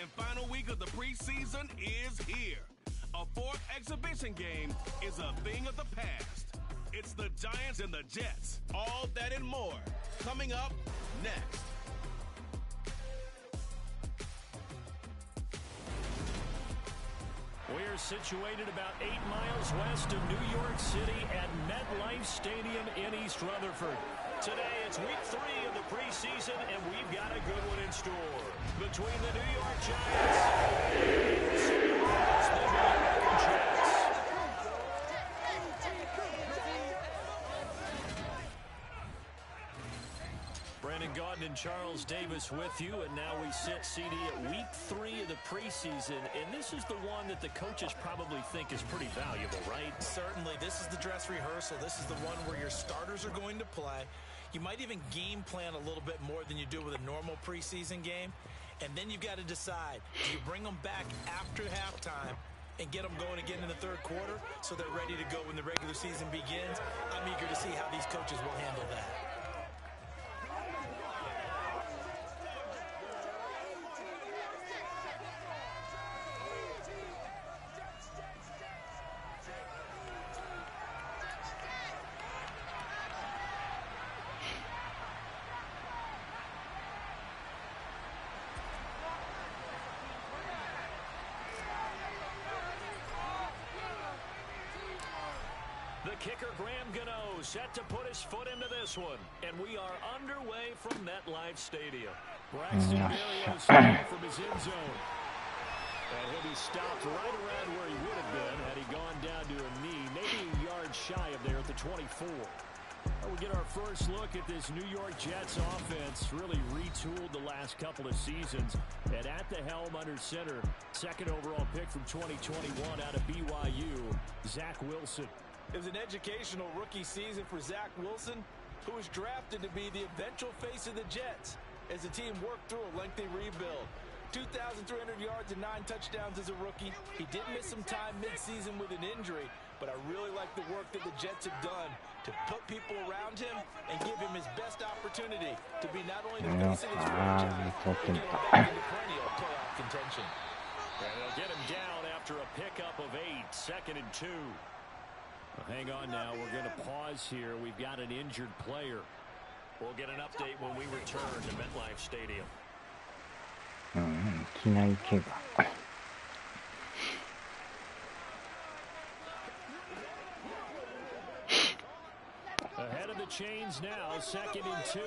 and final week of the preseason is here. A fourth exhibition game is a thing of the past. It's the Giants and the Jets. All that and more coming up next. We're situated about 8 miles west of New York City at MetLife Stadium in East Rutherford. Today, it's week 3 of the preseason, and we've got a good one in store. Between the New York Giants and the New York Jets. Brandon Gaudin and Charles Davis with you, and now we sit CD at week 3 of the preseason, and this is the one that the coaches probably think is pretty valuable, right? Certainly. This is the dress rehearsal. This is the one where your starters are going to play. You might even game plan a little bit more than you do with a normal preseason game, and then you've got to decide, do you bring them back after halftime and get them going again in the third quarter so they're ready to go when the regular season begins? I'm eager to see how these coaches will handle that. The kicker, Graham Gano, set to put his foot into this one. And we are underway from MetLife Stadium. Braxton Berrios from his end zone. And he'll be stopped right around where he would have been had he gone down to a knee, maybe a yard shy of there at the 24. We'll get our first look at this New York Jets offense, really retooled the last couple of seasons. And at the helm under center, second overall pick from 2021 out of BYU, Zach Wilson. It was an educational rookie season for Zach Wilson, who was drafted to be the eventual face of the Jets as the team worked through a lengthy rebuild. 2,300 yards and 9 touchdowns as a rookie. He did miss some time mid-season with an injury, but I really like the work that the Jets have done to put people around him and give him his best opportunity to be not only the face of his franchise, but get him back into perennial playoff contention. And they'll get him down after a pickup of 8, 2nd and 2. Hang on now. We're going to pause here. We've got an injured player. We'll get an update when we return to MetLife Stadium. いきなり怪我。Ahead of the chains now, 2nd and 2.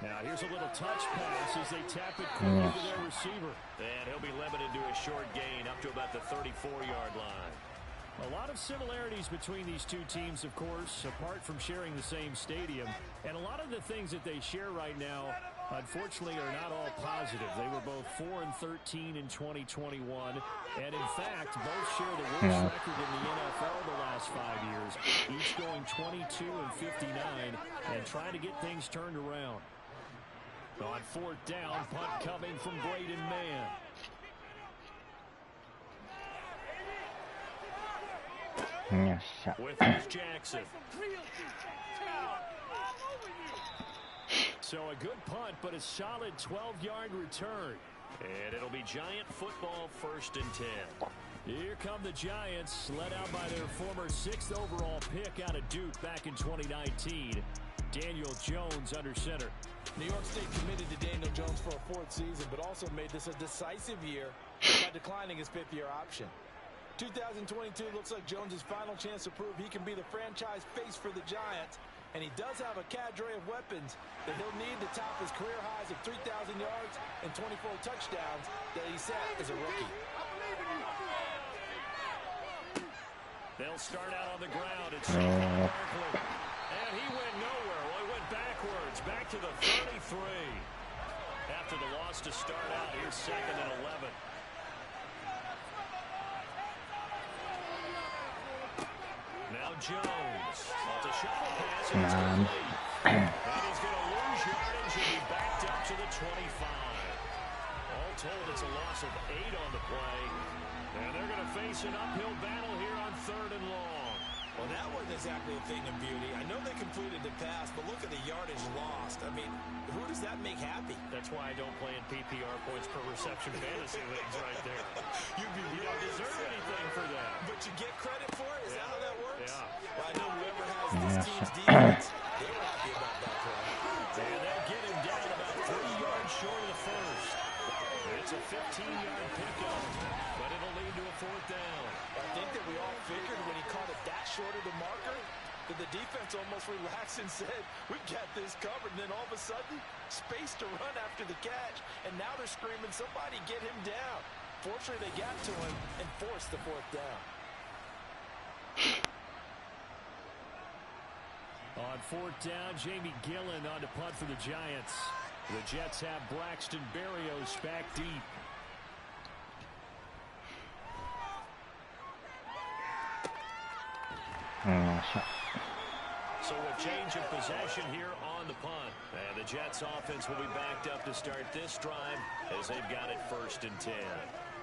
Now here's a little touch pass as they tap it quickly to their receiver. And he'll be limited to a short gain up to about the 34-yard line. A lot of similarities between these two teams, of course, apart from sharing the same stadium. And a lot of the things that they share right now, unfortunately, are not all positive. They were both 4-13 in 2021. And in fact, both share the worst record in the NFL the last 5 years, each going 22-59 and trying to get things turned around. On 4th down, punt coming from Braden Mann. With his Jackson. So a good punt, but a solid 12-yard return. And it'll be Giant football, 1st and 10. Here come the Giants, led out by their former 6th overall pick out of Duke back in 2019. Daniel Jones under center. New York State committed to Daniel Jones for a 4th season, but also made this a decisive year by declining his 5th-year option. 2022 looks like Jones' final chance to prove he can be the franchise face for the Giants, and he does have a cadre of weapons that he'll need to top his career highs of 3,000 yards and 24 touchdowns that he set as a rookie. They'll start out on the ground. It's and he went nowhere. Well, he went backwards, back to the 33. After the loss to start out, here's 2nd and 11. Now Jones. Off the shovel pass, and he's going to lead. And he's going to lose yardage and be backed up to the 25. All told, it's a loss of 8 on the play. And they're going to face an uphill battle here on 3rd and long. Well, that wasn't exactly a thing of beauty. I know they completed the pass, but look at the yardage lost. I mean, who does that make happy? That's why I don't play in PPR points per reception fantasy leagues right there. You don't deserve anything for that. But you get credit for it? Is that how that works? Yeah. Well, I know whoever has this team's defense, they were happy about that play. And they'll get him down about 3 yards short of the first. It's a 15-yard pickup, but it'll lead to a 4th down. I think that we all figured when he caught it that short of the marker that the defense almost relaxed and said, we've got this covered. And then all of a sudden, space to run after the catch. And now they're screaming, somebody get him down. Fortunately, they got to him and forced the 4th down. On 4th down, Jamie Gillen on to punt for the Giants. The Jets have Braxton Berrios back deep. So a change of possession here on the punt. And the Jets offense will be backed up to start this drive as they've got it 1st and 10.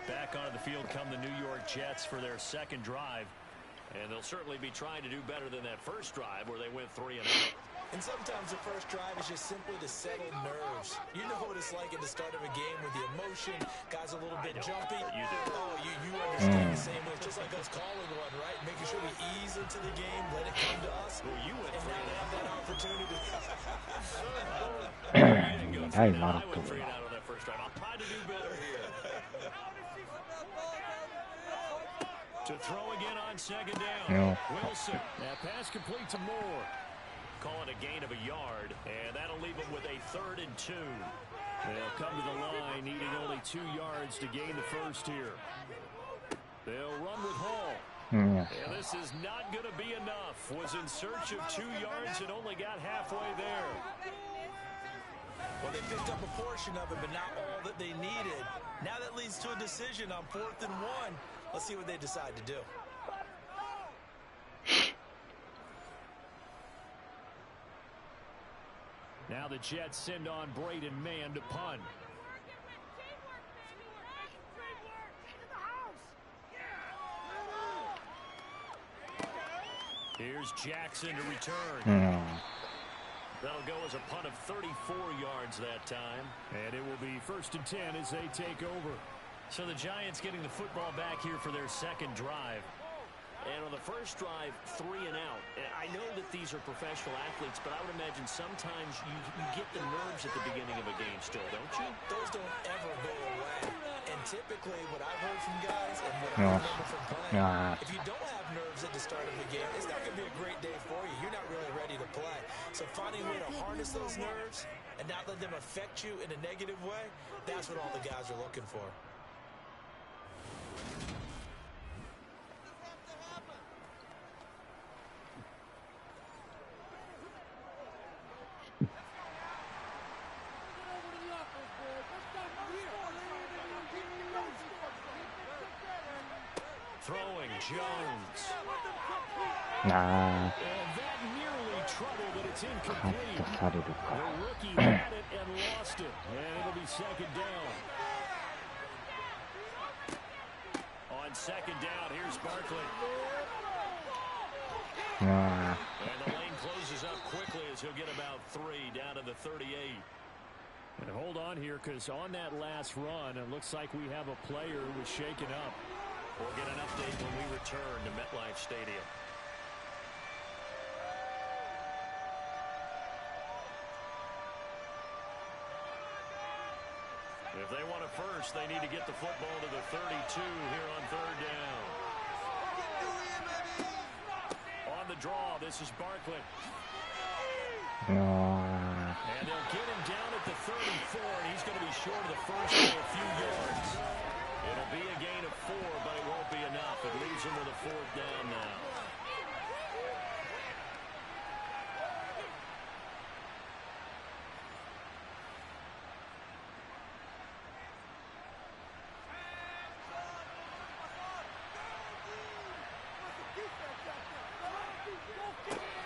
Back onto the field come the New York Jets for their 2nd drive. And they'll certainly be trying to do better than that first drive where they went 3 and out. And sometimes the first drive is just simply to settle nerves. You know what it's like at the start of a game with the emotion. Guys a little bit jumpy. You do. Oh, you understand the same way. Just like us calling one, right? Making sure we ease into the game, let it come to us. Well, you went and now they have that opportunity. I went 3 and out on that first drive. I'll try to do better here. To throw again on 2nd down. Wilson. That pass complete to Moore. Call it a gain of a yard, and that'll leave them with a 3rd and 2. They'll come to the line, needing only 2 yards to gain the first here. They'll run with Hall. And this is not going to be enough. Was in search of 2 yards and only got halfway there. Well, they picked up a portion of it, but not all that they needed. Now that leads to a decision on 4th and 1. Let's see what they decide to do. Now the Jets send on Braden Mann to punt. Here's Jackson to return. That'll go as a punt of 34 yards that time. And it will be 1st and 10 as they take over. So the Giants getting the football back here for their 2nd drive. And on the first drive, 3 and out. I know that these are professional athletes, but I would imagine sometimes you get the nerves at the beginning of a game still, don't you? Those don't ever go away. And typically what I've heard from guys and what I remember from playing, if you don't have nerves at the start of the game, it's not going to be a great day for you. You're not really ready to play. So finding a way to harness those nerves and not let them affect you in a negative way, that's what all the guys are looking for. Throwing Jones. Nah. And that nearly trouble, but it's incomplete. The rookie had it and lost it. And it'll be 2nd down. On 2nd down, here's Barkley. Nah. And the lane closes up quickly as he'll get about 3 down to the 38. And hold on here, because on that last run, it looks like we have a player who was shaken up. We'll get an update when we return to MetLife Stadium. If they want it first, they need to get the football to the 32 here on 3rd down. On the draw, this is Barkley. And they'll get him down at the 34, and he's going to be short of the first by a few yards. It'll be a gain of 4, but it won't be enough. It leaves him with a 4th down now.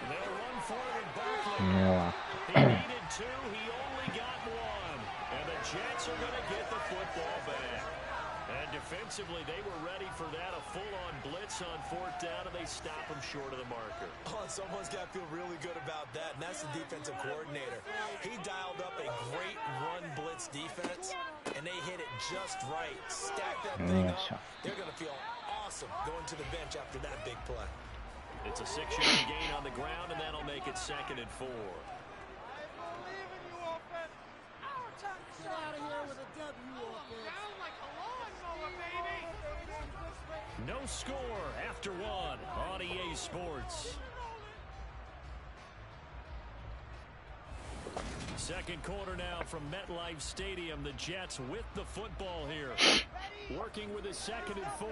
And they'll run forward, Barkley. He needed 2. He only got 1. And the Jets are going to get the football back. And defensively, they were ready for that, a full-on blitz on 4th down, and they stop him short of the marker. Oh, someone's got to feel really good about that, and that's the defensive coordinator. He dialed up a great run blitz defense, and they hit it just right. Stack that thing up. They're going to feel awesome going to the bench after that big play. It's a 6-yard gain on the ground, and that'll make it 2nd and 4. Get out of here with a W offense. No score after 1 on EA Sports. Second quarter now from MetLife Stadium. The Jets with the football here. Working with a 2nd and 4.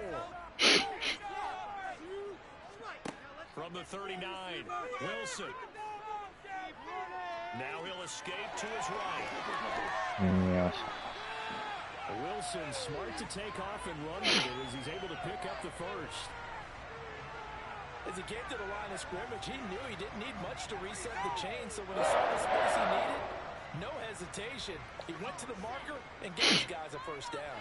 From the 39, Wilson. Now he'll escape to his right. Yes. Wilson smart to take off and run with it as he's able to pick up the first. As he came to the line of scrimmage, he knew he didn't need much to reset the chain, so when he saw the space he needed, no hesitation. He went to the marker and gave his guys a first down.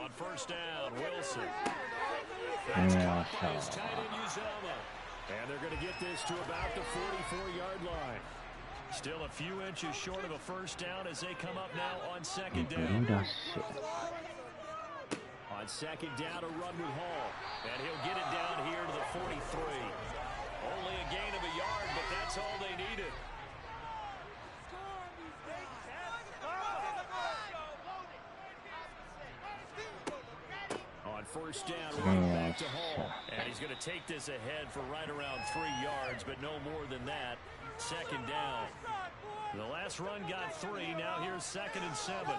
On first down, Wilson. Yes. Tight end Uzama. And they're going to get this to about the 44-yard line. Still a few inches short of a first down as they come up now on 2nd down. On 2nd down, a run with Hall. And he'll get it down here to the 43. Only a gain of a yard, but that's all they needed. On first down, running back to Hall. And he's going to take this ahead for right around 3 yards, but no more than that. 2nd down. The last run got 3. Now here's 2nd and 7.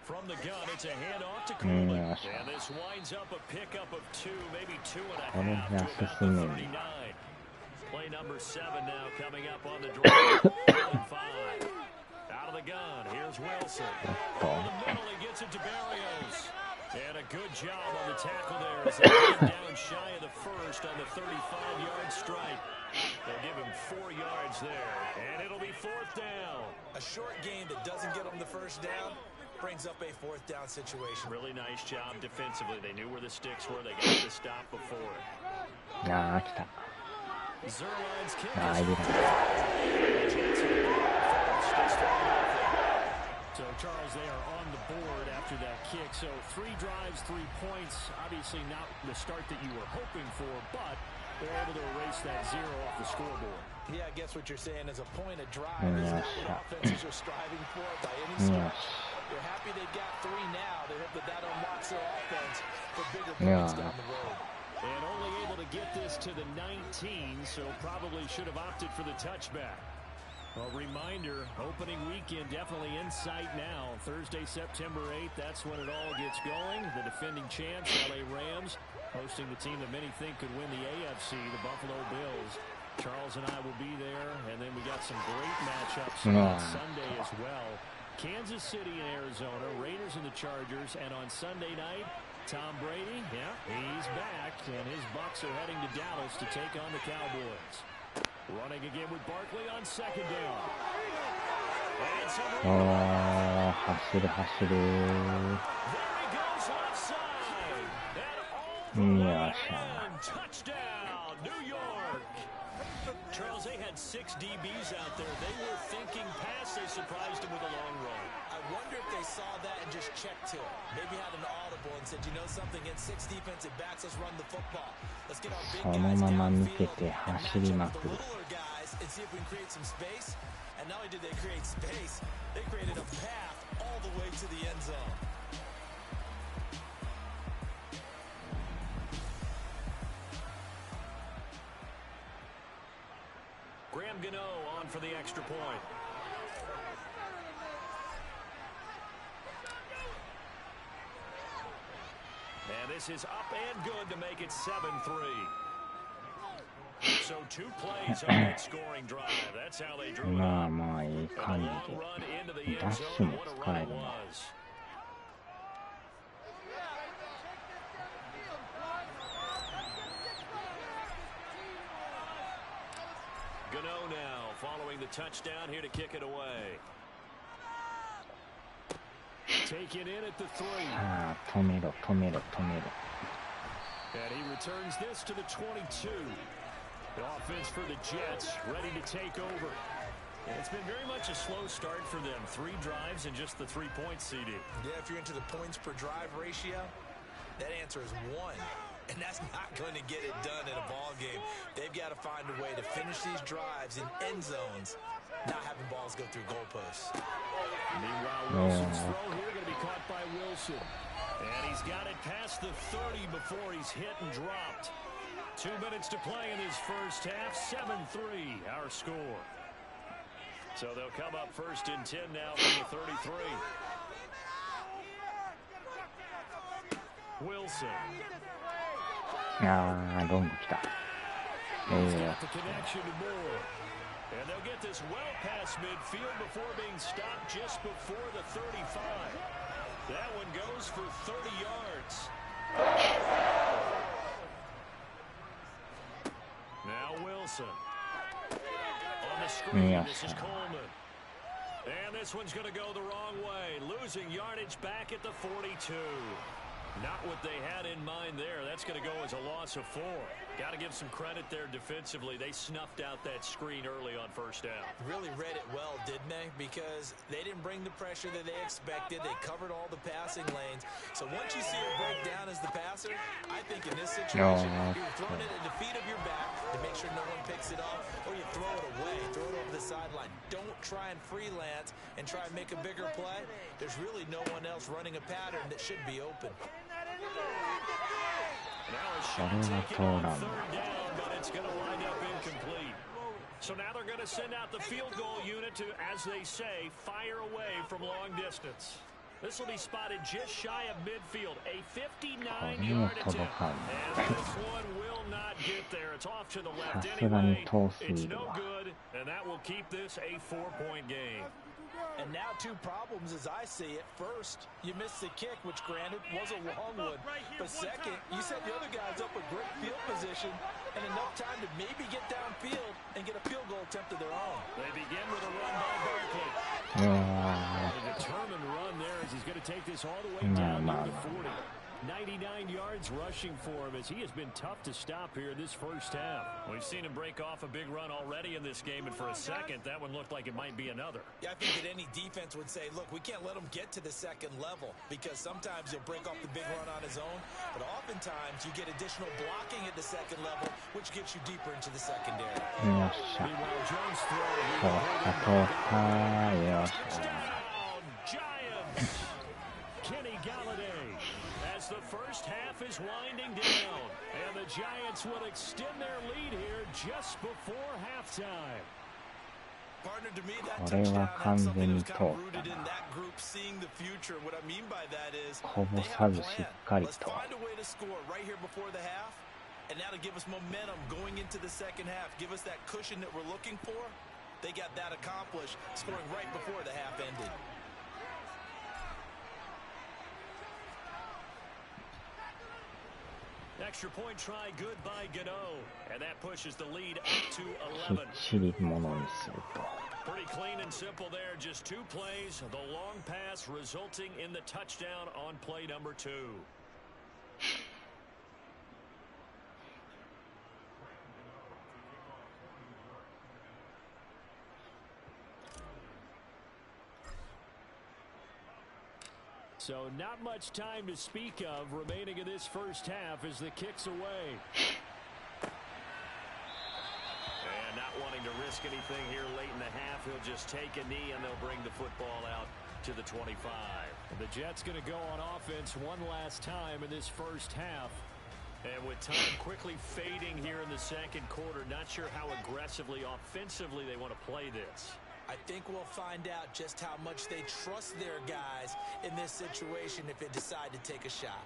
From the gun, it's a handoff to Coleman. And this winds up a pickup of 2, maybe 2.5 to about the 39. Play number 7 now coming up on the drive. 5. Out of the gun, here's Wilson. Over the middle, he gets it to Barrios. And a good job on the tackle there as they get down shy of the first on the 35-yard strike. They'll give him 4 yards there, and it'll be 4th down. A short game that doesn't get them the first down brings up a 4th down situation. Really nice job defensively. They knew where the sticks were. They got the stop before it. Zerline's kick So, Charles, they are on the board after that kick. So, 3 drives, 3 points. Obviously not the start that you were hoping for, but they're able to erase that 0 off the scoreboard. Yeah, I guess what you're saying is a point of drive is not what offenses are striving for by any stretch. They're happy they got 3 now. They hope that unlocks their offense for bigger points down the road. And only able to get this to the 19, so probably should have opted for the touchback. A reminder, opening weekend definitely in sight now. Thursday, September 8th, that's when it all gets going. The defending champs, LA Rams, hosting the team that many think could win the AFC, the Buffalo Bills. Charles and I will be there, and then we got some great matchups on Sunday as well. Kansas City and Arizona, Raiders and the Chargers, and on Sunday night, Tom Brady, he's back, and his Bucs are heading to Dallas to take on the Cowboys. Running again with Barkley on 2nd down. Hasiru. There he goes offside. And touchdown, New York. Charles, they had 6 DBs out there. They were thinking pass. They surprised him with a long run. I wonder if they saw that and just checked to it. Maybe had an audible and said, you know something, in 6 defensive backs, let's run the football. Let's get our big guys downfield and match up the littler guys and see if we can create some space. And not only did they create space, they created a path all the way to the end zone. Graham Gano on for the extra point. And this is up and good to make it 7-3. So 2 plays on that scoring drive. That's how they drew it up. And a long run into the end zone. What a run it was. Gano now following the touchdown here to kick it away. Taken in at the 3. 止めろ止めろ止めろ。 And he returns this to the 22. The offense for the Jets ready to take over. And it's been very much a slow start for them. 3 drives and just the 3 points, CD. Yeah, if you're into the points per drive ratio, that answer is 1. And that's not going to get it done in a ball game. They've got to find a way to finish these drives in end zones, not having balls go through goalposts. Meanwhile, Wilson's throw here going to be caught by Wilson. And he's got it past the 30 before he's hit and dropped. 2 minutes to play in his first half. 7-3 our score. So they'll come up first and 10 now from the 33. Wilson. ロング来た。He's got the connection to Moore. And they'll get this well past midfield before being stopped just before the 35. That one goes for 30 yards. Now Wilson. On the screen, this is Coleman. And this one's going to go the wrong way. Losing yardage back at the 42. Not what they had in mind there. That's going to go as a loss of 4. Got to give some credit there defensively. They snuffed out that screen early on first down. Really read it well, didn't they? Because they didn't bring the pressure that they expected. They covered all the passing lanes. So once you see it break down as the passer, I think in this situation, you're throwing it at the feet of your back to make sure no one picks it off, or you throw it away, throw it over the sideline. Don't try and freelance and try and make a bigger play. There's really no one else running a pattern that should be open. Now a shot taken on 3rd down, but it's going to wind up incomplete. So now they're going to send out the field goal unit to, as they say, fire away from long distance. This will be spotted just shy of midfield. A 59-yard attempt. And this one will not get there. It's off to the left anyway. It's no good, and that will keep this a 4-point game. And now 2 problems as I see it. First, you missed the kick, which granted was a long one. But second, you set the other guys up a great field position and enough time to maybe get downfield and get a field goal attempt of their own. They begin with a run by Barkley. A determined run there as he's going to take this all the way down to the 40. 99 yards rushing for him as he has been tough to stop here in this first half. We've seen him break off a big run already in this game, and for a second, that one looked like it might be another. Yeah, I think that any defense would say, look, we can't let him get to the second level because sometimes he'll break off the big run on his own, but oفتimes you get additional blocking at the second level, which gets you deeper into the secondary. Meanwhile, Jones throwing. Touchdown, Giants! Kenny Galladay. As the first half is winding down, and the Giants will extend their lead here just before halftime. Partner, to me, that touchdown had something that was kind of rooted in that group seeing the future. What I mean by that is they have a plan. Let's find a way to score right here before the half, and that'll give us momentum going into the second half. Give us that cushion that we're looking for. They got that accomplished, scoring right before the half ended. Extra point try, good by Gano, and that pushes the lead up to 11. Pretty clean and simple there, just 2 plays, the long pass resulting in the touchdown on play number 2. So not much time to speak of remaining in this first half as the kick's away. And not wanting to risk anything here late in the half, he'll just take a knee and they'll bring the football out to the 25. The Jets going to go on offense one last time in this first half. And with time quickly fading here in the second quarter, not sure how aggressively, offensively they want to play this. I think we'll find out just how much they trust their guys in this situation if they decide to take a shot.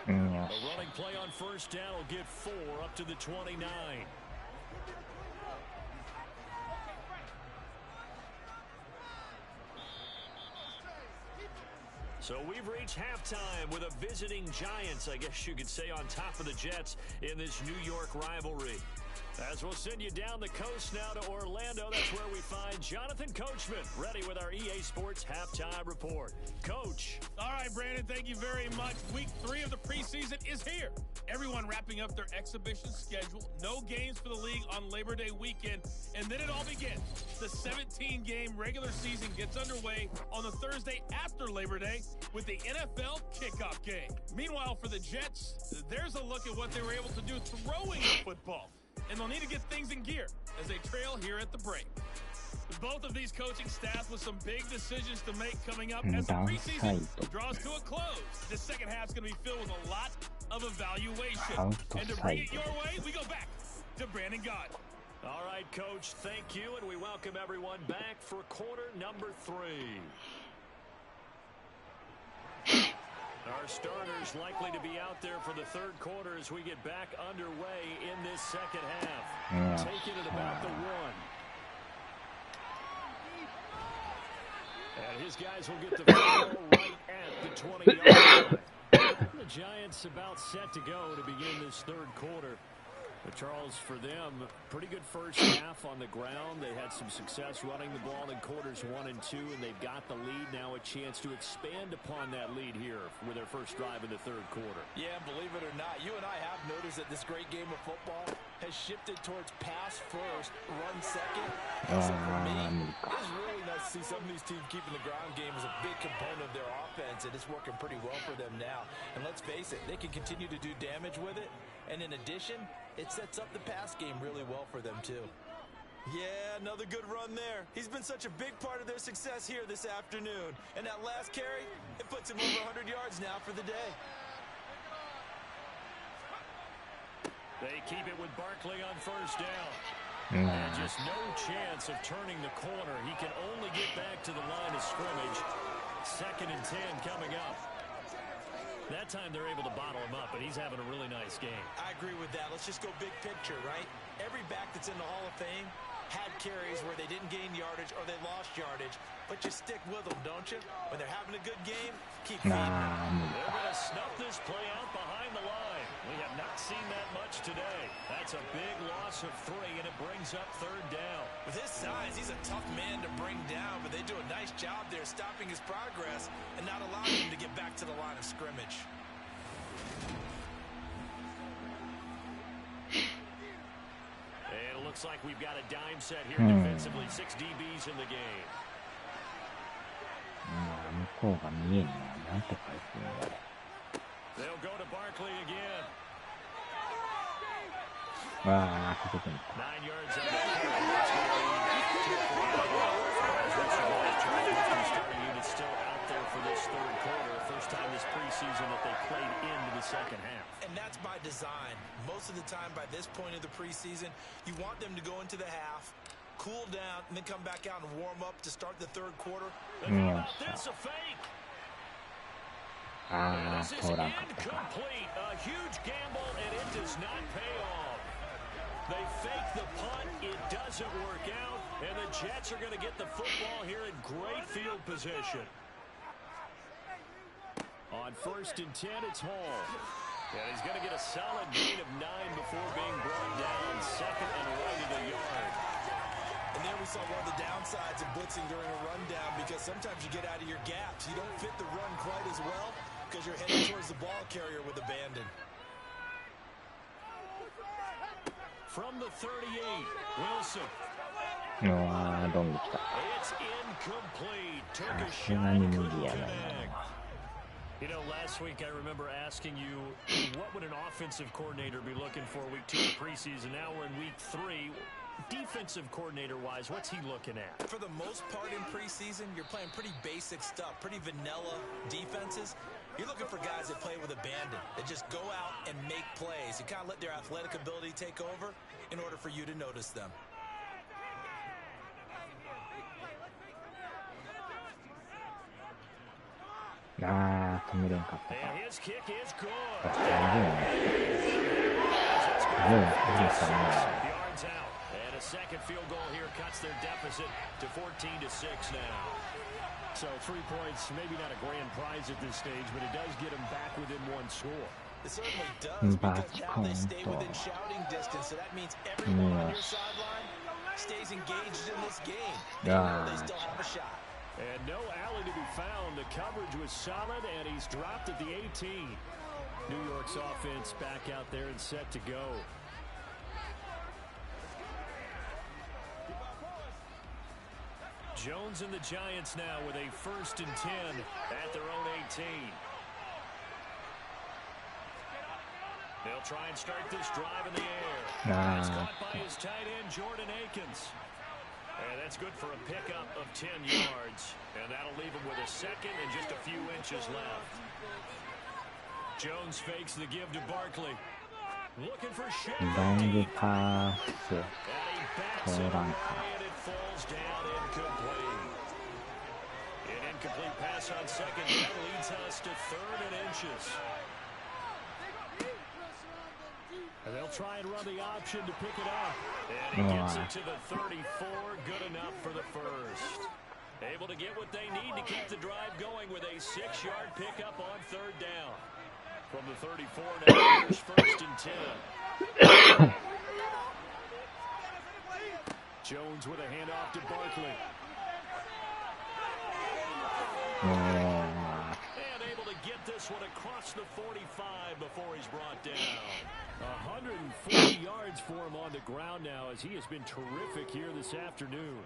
A running play on first down will get 4 up to the 29. So we've reached halftime with a visiting Giants, I guess you could say, on top of the Jets in this New York rivalry. As we'll send you down the coast now to Orlando, that's where we find Jonathan Coachman, ready with our EA Sports Halftime Report. Coach. All right, Brandon, thank you very much. Week 3 of the preseason is here. Everyone wrapping up their exhibition schedule. No games for the league on Labor Day weekend, and then it all begins. The 17-game regular season gets underway on the Thursday after Labor Day with the NFL kickoff game. Meanwhile, for the Jets, there's a look at what they were able to do throwing the football. And they'll need to get things in gear as they trail here at the break. Both of these coaching staffs with some big decisions to make coming up as the preseason draws to a close. The second half is going to be filled with a lot of evaluation. And to bring it your way, we go back to Brandon God. All right, Coach, thank you, and we welcome everyone back for quarter number 3. Our starters likely to be out there for the third quarter as we get back underway in this second half. Taking it about the 1. And his guys will get the ball right at the 20-yard line. The Giants about set to go to begin this third quarter. But Charles, for them, pretty good first half on the ground. They had some success running the ball in quarters 1 and 2, and they've got the lead now, a chance to expand upon that lead here with their first drive in the third quarter. Yeah, believe it or not, you and I have noticed that this great game of football has shifted towards pass first, run second. So for me, it's really nice to see some of these teams keeping the ground game as a big component of their offense, and it's working pretty well for them now. And let's face it, they can continue to do damage with it. And in addition, it sets up the pass game really well for them, too. Yeah, another good run there. He's been such a big part of their success here this afternoon. And that last carry, it puts him over 100 yards now for the day. They keep it with Barkley on first down. And just no chance of turning the corner. He can only get back to the line of scrimmage. 2nd and 10 coming up. That time they're able to bottle him up, but he's having a really nice game. I agree with that. Let's just go big picture, right? Every back that's in the Hall of Fame had carries where they didn't gain yardage or they lost yardage, but you stick with them, don't you? When they're having a good game, keep feeding them. They're going to snuff this play out behind the line. We have not seen that much today. That's a big loss of 3, and it brings up 3rd down. With his size, he's a tough man to bring down, but they do a nice job there stopping his progress and not allowing him to get back to the line of scrimmage. And it looks like we've got a dime set here defensively. 6 DBs in the game. 向こうが見えんな。なんて書いてるんだろう。 They'll go to Barkley again. ああ、ここでも。 9 yards on the starting unit still out there for this third quarter. First time this preseason that they played into the second half. And that's by design. Most of the time by this point of the preseason, you want them to go into the half, cool down, and then come back out and warm up to start the third quarter. And how about this, a fake? And this is incomplete. A huge gamble, and it does not pay off. They fake the punt. It doesn't work out, and the Jets are going to get the football here in great field position. On 1st and 10, it's Hall. And he's going to get a solid gain of 9 before being brought down. 2nd and right of the yard. And there we saw one of the downsides of blitzing during a rundown, because sometimes you get out of your gaps. You don't fit the run quite as well because you're heading towards the ball carrier with abandon. From the 38, Wilson. It's incomplete. Took a shot, couldn't connect. You know, last week I remember asking you, what would an offensive coordinator be looking for week 2 of preseason? Now we're in week 3. Defensive coordinator-wise, what's he looking at? For the most part in preseason, you're playing pretty basic stuff, pretty vanilla defenses. You're looking for guys that play with abandon, that just go out and make plays. You kind of let their athletic ability take over in order for you to notice them. Ah, 止めれんかったか。 And his kick is good. 確かにYards out. And a second field goal here cuts their deficit to 14-6 now. So 3 points, maybe not a grand prize at this stage, but it does get them back within 1 score. It certainly does, because now they stay within shouting distance, so that means everyone on your sideline stays engaged in this game. They know they still have a shot. And no alley to be found. The coverage was solid, and he's dropped at the 18. New York's offense back out there and set to go. Jones and the Giants now with a 1st and 10 at their own 18. They'll try and start this drive in the air. It's caught by his tight end, Jordan Akins. And that's good for a pickup of 10 yards. And that'll leave him with a 2nd and just a few inches left. Jones fakes the give to Barkley. Looking for shot. Long pass. And he backs it away, and it falls down incomplete. An incomplete pass on 2nd down leads us to 3rd and inches. And they'll try and run the option to pick it up. And he gets it to the 34. Good enough for the 1st. Able to get what they need to keep the drive going with a 6-yard pickup on 3rd down. From the 34, now here's 1st and 10. Jones with a handoff to Barkley. And able to get this one across the 45 before he's brought down. 140 yards for him on the ground now, as he has been terrific here this afternoon.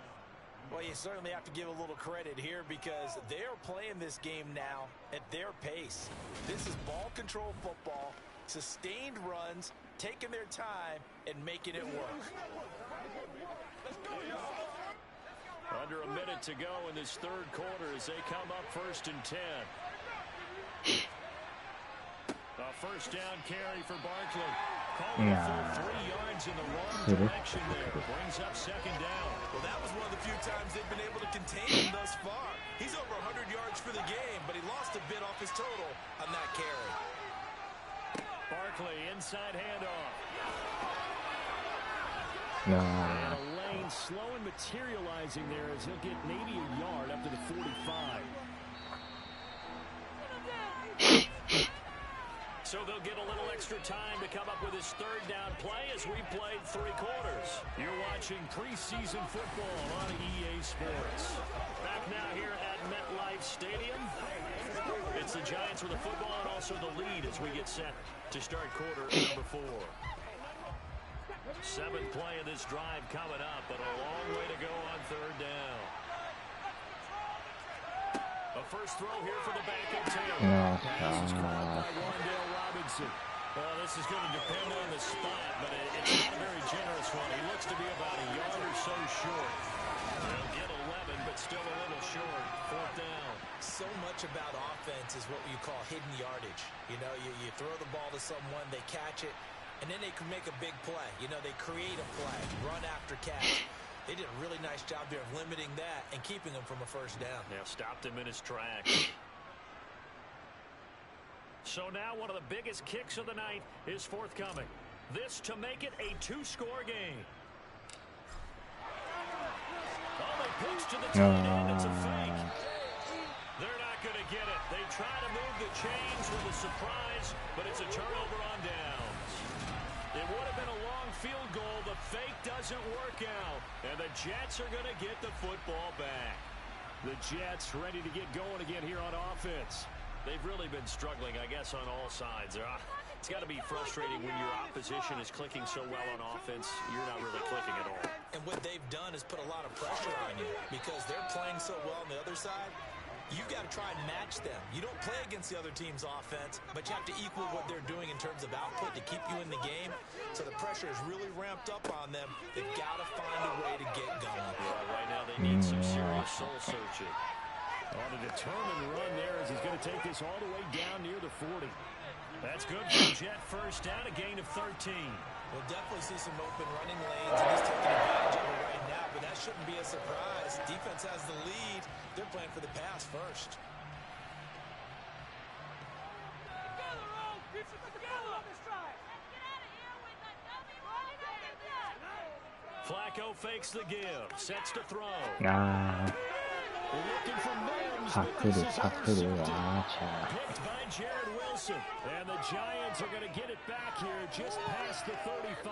Well, you certainly have to give a little credit here, because they're playing this game now at their pace. This is ball control football, sustained runs, taking their time and making it work. Under a minute to go in this 3rd quarter as they come up 1st and 10. A 1st down carry for Barkley. Calling a full 3 yards in the wrong direction there. Brings up 2nd down. Well, that was one of the few times they've been able to contain him thus far. He's over 100 yards for the game, but he lost a bit off his total on that carry. Barkley, inside handoff. And a lane slow and materializing there as he'll get maybe a yard up to the 45. So they'll get a little extra time to come up with his 3rd down play as we played 3 quarters. You're watching preseason football on EA Sports. Back now here at MetLife Stadium. It's the Giants with the football and also the lead as we get set to start quarter number 4. 7th play of this drive coming up, but a long way to go on 3rd down. A first throw here for the backup tail. Pass is caught by Wandale Robinson. Well, this is going to depend on the spot, but it's not a very generous one. He looks to be about a yard or so short. They'll get 11, but still a little short. 4th down. So much about offense is what you call hidden yardage. You know, you throw the ball to someone, they catch it, and then they can make a big play. You know, they create a play, run after catch. They did a really nice job there of limiting that and keeping him from a 1st down. Now stopped him in his tracks. So now one of the biggest kicks of the night is forthcoming. This to make it a 2-score game. Oh, they pitch to the tight end. It's a fake. They're not going to get it. They try to move the chains with a surprise, but it's a turnover on downs. It would have been a long field goal. The fake doesn't work out, and the Jets are going to get the football back. The Jets ready to get going again here on offense. They've really been struggling, I guess, on all sides. It's got to be frustrating when your opposition is clicking so well on offense. You're not really clicking at all. And what they've done is put a lot of pressure on you, because they're playing so well on the other side. You got to try and match them. You don't play against the other team's offense, but you have to equal what they're doing in terms of output to keep you in the game. So the pressure is really ramped up on them. They've got to find a way to get going. Yeah, right now they need some serious soul searching. On a determined run there as he's going to take this all the way down near the 40. That's good for Jet 1st down, a gain of 13. We'll definitely see some open running lanes, and he's taking advantage of it right now, but that shouldn't be a surprise. Defense has the lead. They're playing for the pass first. Flacco fakes the give, sets to throw. パクるパクるアーチャー Jared Wilson, and the Giants are going to get it back here just past the 35.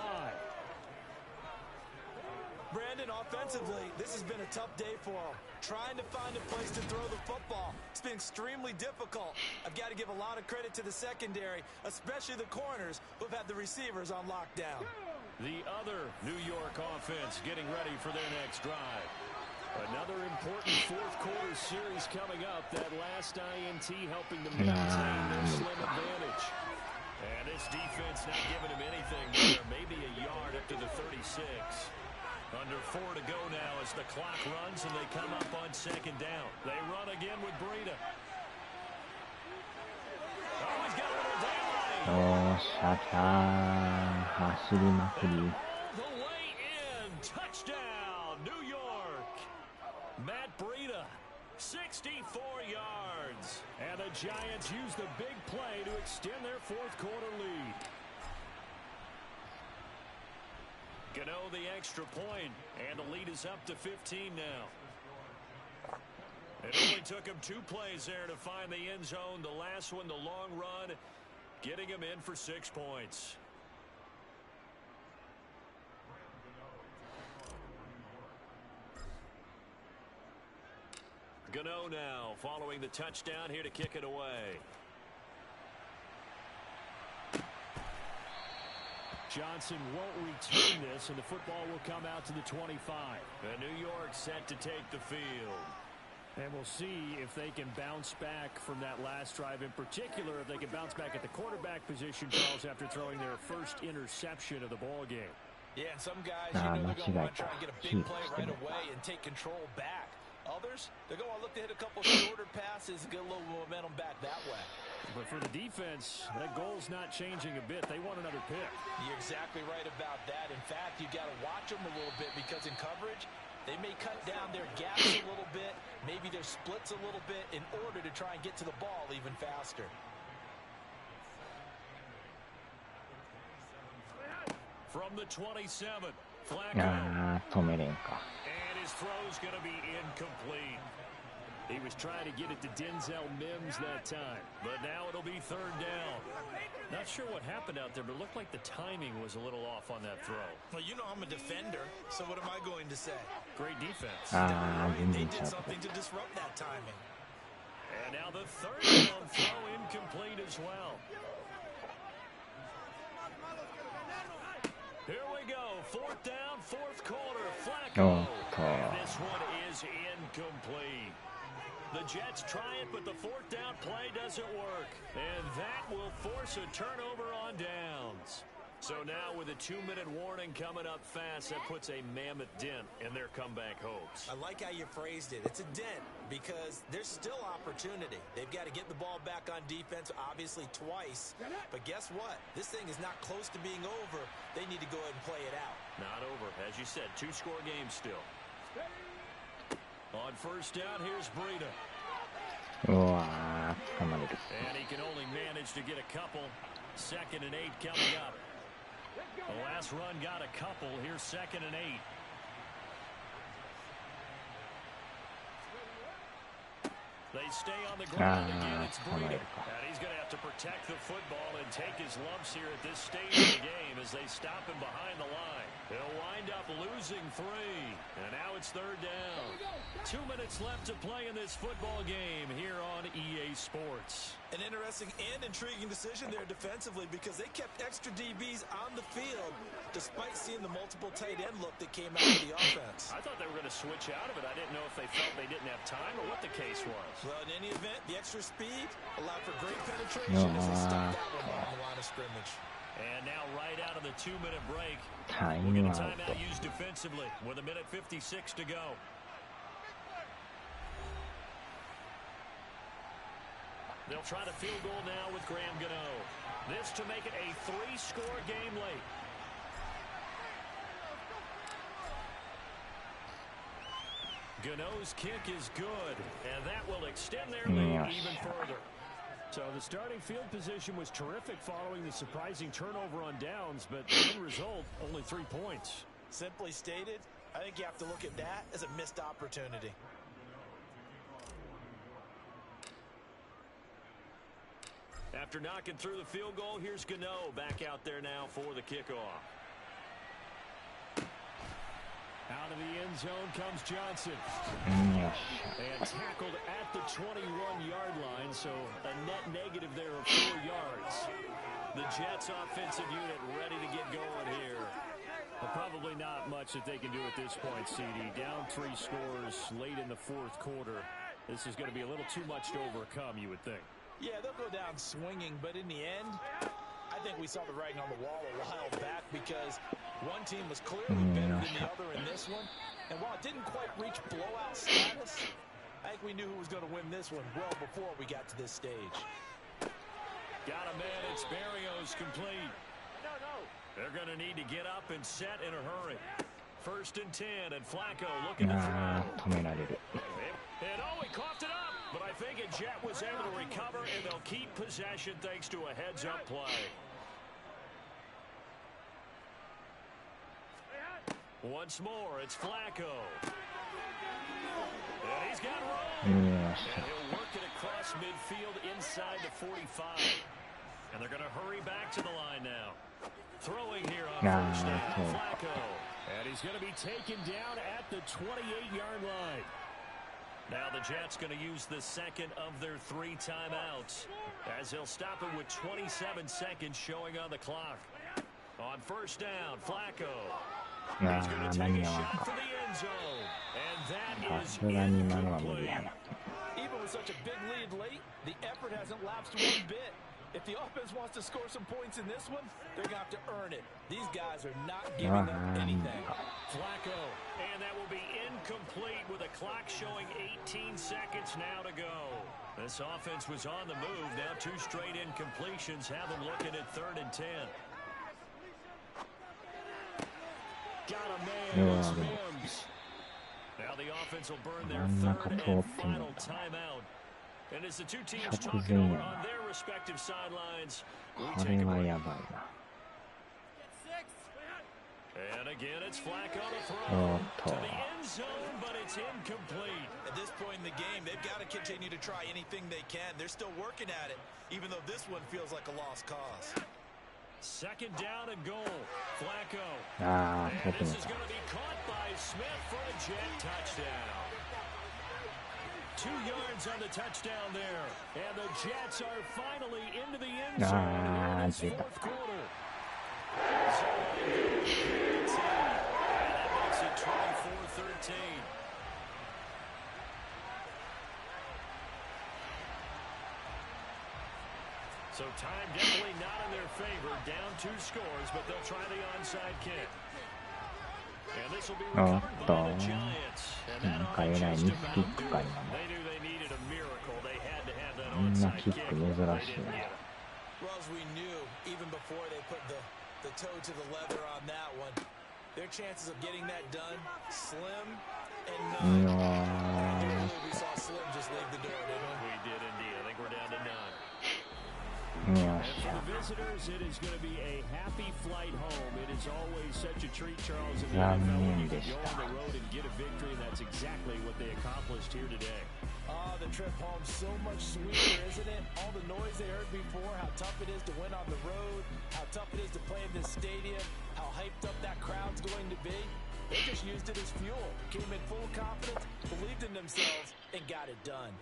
Brandon, offensively, this has been a tough day for him. Trying to find a place to throw the football. It's been extremely difficult. I've got to give a lot of credit to the secondary, especially the corners who've had the receivers on lockdown. The other New York offense getting ready for their next drive. Another important fourth quarter series coming up. That last INT helping to maintain their slim advantage. And this defense not giving him anything there. Maybe a yard up to the 36. Under 4 to go now as the clock runs and they come up on second down. They run again with Breida. Oh, he's got a little daylight. よっしゃきゃー走りまくり All the way in. Touchdown, New York. Matt Breida, 64 yards. And the Giants use the big play to extend their fourth quarter lead. Gano the extra point, and the lead is up to 15 now. It only took him 2 plays there to find the end zone. The last one, the long run, getting him in for 6 points. Gano now following the touchdown here to kick it away. Johnson won't return this, and the football will come out to the 25. And New York set to take the field. And we'll see if they can bounce back from that last drive. In particular, if they can bounce back at the quarterback position, Charles, after throwing their first interception of the ball game. Yeah, and some guys, you know, they're going to want to try and get a big play right away and take control back. Others, they're going to look to hit a couple shorter passes, get a little momentum back that way. But for the defense, that goal's not changing a bit. They want another pick. You're exactly right about that. In fact, you got to watch them a little bit because in coverage, they may cut down their gaps a little bit, maybe their splits a little bit in order to try and get to the ball even faster. From the 27, あー止めれんか and his throw's going to be incomplete. He was trying to get it to Denzel Mims that time, but now it'll be third down. Not sure what happened out there, but it looked like the timing was a little off on that throw. Well, you know I'm a defender, so what am I going to say? Great defense. あー全 They 然ちゃ did う something to disrupt that timing. And now the third down throw incomplete as well. Here we go. Fourth down, fourth quarter. Flacco. And this one is incomplete. The Jets try it, but the fourth down play doesn't work. And that will force a turnover on downs. So now with a 2-minute warning coming up fast, that puts a mammoth dent in their comeback hopes. I like how you phrased it. It's a dent because there's still opportunity. They've got to get the ball back on defense, obviously twice. But guess what? This thing is not close to being over. They need to go ahead and play it out. Not over. As you said, 2-score game still. On first down, here's Breida. うわー捕まれる And he can only manage to get a couple. 2nd and 8 coming up. The last run got a couple. Here's 2nd and 8. They stay on the ground again. It's Breida. And he's going to have to protect the football and take his lumps here at this stage of the game as they stop him behind the line. He'll wind up losing 3. And now it's third down. 2 minutes left to play in this football game here on EA Sports. An interesting and intriguing decision there defensively because they kept extra DBs on the field despite seeing the multiple tight end look that came out of the offense. I thought they were going to switch out of it. I didn't know if they felt they didn't have time or what the case was. Well, in any event, the extra speed allowed for great penetration as they stopped that one on the line of scrimmage. And now right out of the 2-minute break, タイ we'll ム get ア a ウト timeout used defensively with 1:56 to go. They'll try to field goal now with Graham Gano. This to make it a 3-score game late. Gano's kick is good, and that will extend their lead even further. So the starting field position was terrific following the surprising turnover on downs, but the end result, only 3 points. Simply stated, I think you have to look at that as a missed opportunity. After knocking through the field goal, here's Gano back out there now for the kickoff. Out of the end zone comes Johnson. And tackled at the 21-yard line, so a net negative there of 4 yards. The Jets offensive unit ready to get going here. But probably not much that they can do at this point, CD. Down 3 scores late in the fourth quarter. This is going to be a little too much to overcome, you would think. Yeah, they'll go down swinging, but in the end, I think we saw the writing on the wall a while back because one team was clearly better than the other in this one. And while it didn't quite reach blowout status, I think we knew who was going to win this one well before we got to this stage. Got a man, it's Barrios complete. They're going to need to get up and set in a hurry. 1st and 10, and Flacco looking to throw. And oh, he coughed it up. But I think a Jet was able to recover, and they'll keep possession thanks to a heads-up play. Once more, it's Flacco. And he's got room. And he'll work it across midfield inside the 45. And they're going to hurry back to the line now. Throwing here on 1st down, Flacco. And he's going to be taken down at the 28-yard line. Now the Jets going to use the second of their 3 timeouts as they'll stop it with 27 seconds showing on the clock. On 1st down, Flacco. He's going to take a shot for the end zone. And that is incomplete. Even with such a big lead late, the effort hasn't lapsed one bit. If the offense wants to score some points in this one, they're going to have to earn it. These guys are not giving up anything. Flacco, and that will be incomplete with a clock showing 18 seconds now to go. This offense was on the move. Now 2 straight incompletions have them looking at 3rd and 10. Got a man, it's Mims. Now the offense will burn their 3rd and final timeout. And as the 2 teams talking over on their respective sidelines, we take a break. And again, it's Flacco to throw to the end zone, but it's incomplete. At this point in the game, they've got to continue to try anything they can. They're still working at it, even though this one feels like a lost cause. 2nd down and goal. Flacco. And this is going to be caught by Smith for a Jet touchdown. 2 yards on the touchdown there. And the Jets are finally into the end zone in this 4th quarter. So and that makes it 24-13. So time definitely not in their favor. Down 2 scores, but they'll try the onside kick. And this will be recovered by the Giants. And that ought to just about do it. They knew they needed a miracle. They had to have that onside kick. They didn't get it. Well, as we knew, even before they put the toe to the leather on that one, their chances of getting that done, slim and none. We saw Slim just leave the door, didn't we? We did indeed. I think we're down to none. And for the visitors, it is going to be a happy flight home. It is always such a treat, Charles, in the NFL when you can go on the road and get a victory, and that's exactly what they accomplished here today. Oh, the trip home so much sweeter, isn't it? All the noise they heard before, how tough it is to win on the road, how tough it is to play in this stadium, how hyped up that crowd's going to be. They just used it as fuel, came in full confidence, believed in themselves, and got it done.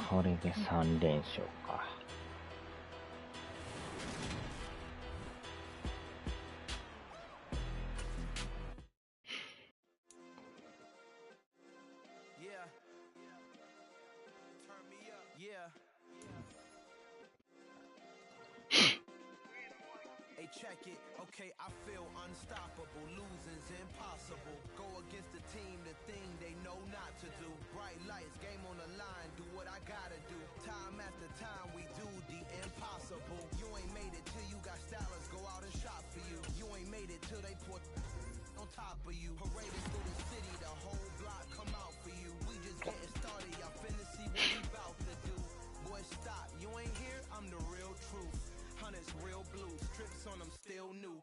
これで3連勝か。Check it, okay, I feel unstoppable, losing's impossible, go against the team, the thing they know not to do, bright lights, game on the line, do what I gotta do, time after time we do the impossible, you ain't made it till you got stylers, go out and shop for you, you ain't made it till they put on top of you, paraded through the city, the whole block come out for you, we just getting started, y'all finna see what we about to do, boy stop, you ain't here, I'm the real truth. Hunters real blue, strips on them still new.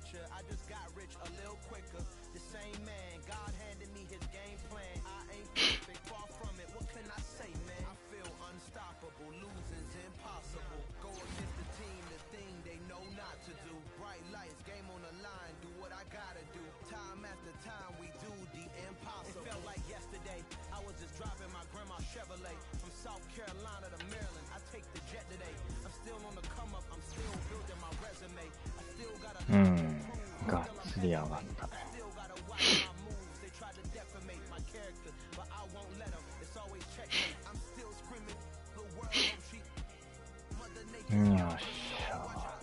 picture. I just got rich a little quicker. The same man, God handed me his game plan. I ain't perfect, far from it. What can I say, man? I feel unstoppable. Losing's impossible. Go against the team, the thing they know not to do. Bright lights, game on the line. Do what I gotta do. Time after time, we do the impossible. It felt like yesterday. I was just driving my grandma's Chevrolet from South Carolina to Maryland. I take the jet today. I'm still on the come up. I'm still building my resume. I still gotta がっつり上がった。 still gotta watch my moves. They try to defamate my character, but I won't let them. It's always checkmate. I'm still screaming the world won't cheat. Mother よっしゃ。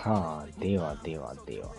さあ、ではではでは。